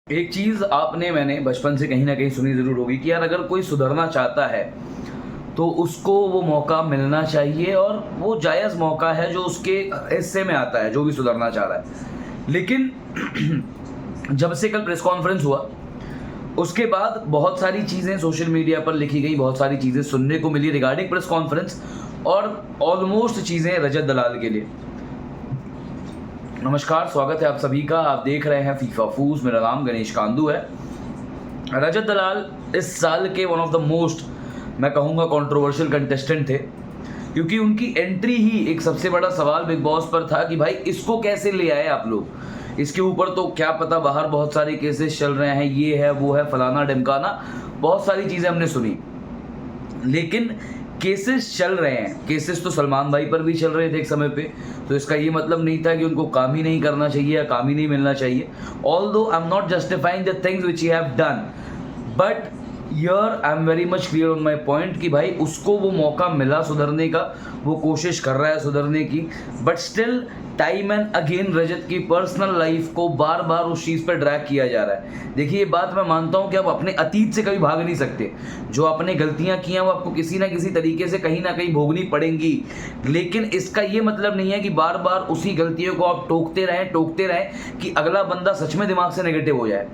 एक चीज़ आपने मैंने बचपन से कहीं न कहीं सुनी ज़रूर होगी कि यार अगर कोई सुधरना चाहता है, तो उसको वो मौका मिलना चाहिए और वो जायज़ मौका है जो उसके हिस्से में आता है, जो भी सुधरना चाह रहा है। लेकिन जब से कल प्रेस कॉन्फ्रेंस हुआ, उसके बाद बहुत सारी चीज़ें सोशल मीडिया पर लिखी गई, बहुत सारी चीज़ें सुनने को मिली रिगार्डिंग प्रेस कॉन्फ्रेंस और ऑलमोस्ट चीज़ें रजत दलाल के लिए। नमस्कार, स्वागत है आप सभी का। आप देख रहे हैं फीफा फूज। मेरा नाम गणेश कांदू है। रजत दलाल इस साल के वन ऑफ द मोस्ट, मैं कहूँगा, कंट्रोवर्शियल कंटेस्टेंट थे, क्योंकि उनकी एंट्री ही एक सबसे बड़ा सवाल बिग बॉस पर था कि भाई इसको कैसे ले आए आप लोग। इसके ऊपर तो क्या पता बाहर बहुत सारे केसेस चल रहे हैं, ये है वो है, फलाना ढिमकाना, बहुत सारी चीज़ें हमने सुनी। लेकिन केसेस चल रहे हैं, केसेस तो सलमान भाई पर भी चल रहे थे एक समय पे, तो इसका ये मतलब नहीं था कि उनको काम ही नहीं करना चाहिए या काम ही नहीं मिलना चाहिए। Although I am not justifying the things which you have done, but here I am very much clear on my point कि भाई उसको वो मौका मिला सुधरने का, वो कोशिश कर रहा है सुधरने की, but still time and again Rajat की पर्सनल लाइफ को बार बार उस चीज़ पर ड्रैग किया जा रहा है। देखिए, ये बात मैं मानता हूँ कि आप अपने अतीत से कभी भाग नहीं सकते। जो आपने गलतियाँ की हैं वो आपको किसी ना किसी तरीके से कहीं ना कहीं भोगनी पड़ेंगी, लेकिन इसका ये मतलब नहीं है कि बार बार उसी गलतियों को आप टोकते रहें कि अगला बंदा सच में दिमाग से नेगेटिव हो जाए।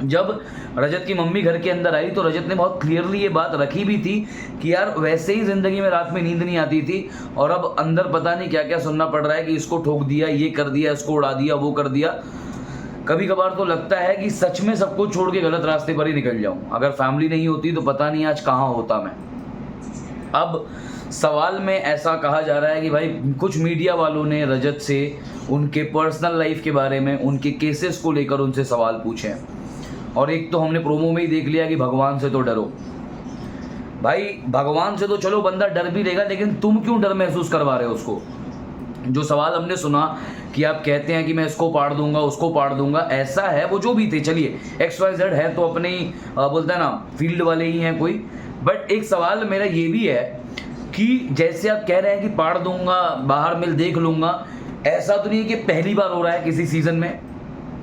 जब रजत की मम्मी घर के अंदर आई तो रजत ने बहुत क्लियरली ये बात रखी भी थी कि यार वैसे ही ज़िंदगी में रात में नींद नहीं आती थी और अब अंदर पता नहीं क्या क्या सुनना पड़ रहा है कि इसको ठोक दिया, ये कर दिया, इसको उड़ा दिया, वो कर दिया। कभी कभार तो लगता है कि सच में सब कुछ छोड़ के गलत रास्ते पर ही निकल जाऊं। अगर फैमिली नहीं होती तो पता नहीं आज कहाँ होता मैं। अब सवाल में ऐसा कहा जा रहा है कि भाई कुछ मीडिया वालों ने रजत से उनके पर्सनल लाइफ के बारे में, उनके केसेस को लेकर उनसे सवाल पूछे हैं। और एक तो हमने प्रोमो में ही देख लिया कि भगवान से तो डरो। भाई भगवान से तो चलो बंदा डर भी लेगा, लेकिन तुम क्यों डर महसूस करवा रहे हो उसको? जो सवाल हमने सुना कि आप कहते हैं कि मैं इसको पाड़ दूंगा, उसको पाड़ दूंगा, ऐसा है वो जो भी थे, चलिए XYZ है तो अपने ही बोलते हैं ना फील्ड वाले ही हैं कोई। बट एक सवाल मेरा ये भी है कि जैसे आप कह रहे हैं कि पाड़ दूंगा, बाहर मिल देख लूंगा, ऐसा तो नहीं है कि पहली बार हो रहा है किसी सीजन में,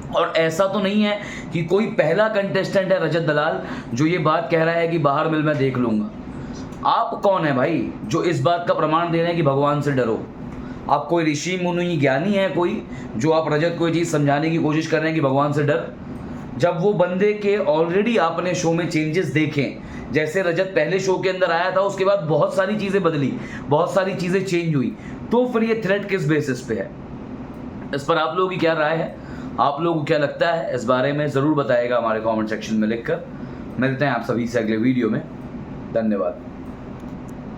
और ऐसा तो नहीं है कि कोई पहला कंटेस्टेंट है रजत दलाल जो ये बात कह रहा है कि बाहर मिल मैं देख लूंगा। आप कौन है भाई जो इस बात का प्रमाण दे रहे हैं कि भगवान से डरो? आप कोई ऋषि मुनि ज्ञानी है कोई जो आप रजत को ये चीज़ समझाने की कोशिश कर रहे हैं कि भगवान से डर? जब वो बंदे के ऑलरेडी आपने शो में चेंजेस देखे, जैसे रजत पहले शो के अंदर आया था उसके बाद बहुत सारी चीज़ें बदली, बहुत सारी चीज़ें चेंज हुई, तो फिर ये थ्रेट किस बेसिस पे है? इस पर आप लोगों की क्या राय है? आप लोगों को क्या लगता है इस बारे में ज़रूर बताइएगा हमारे कमेंट सेक्शन में लिखकर। मिलते हैं आप सभी से अगले वीडियो में। धन्यवाद।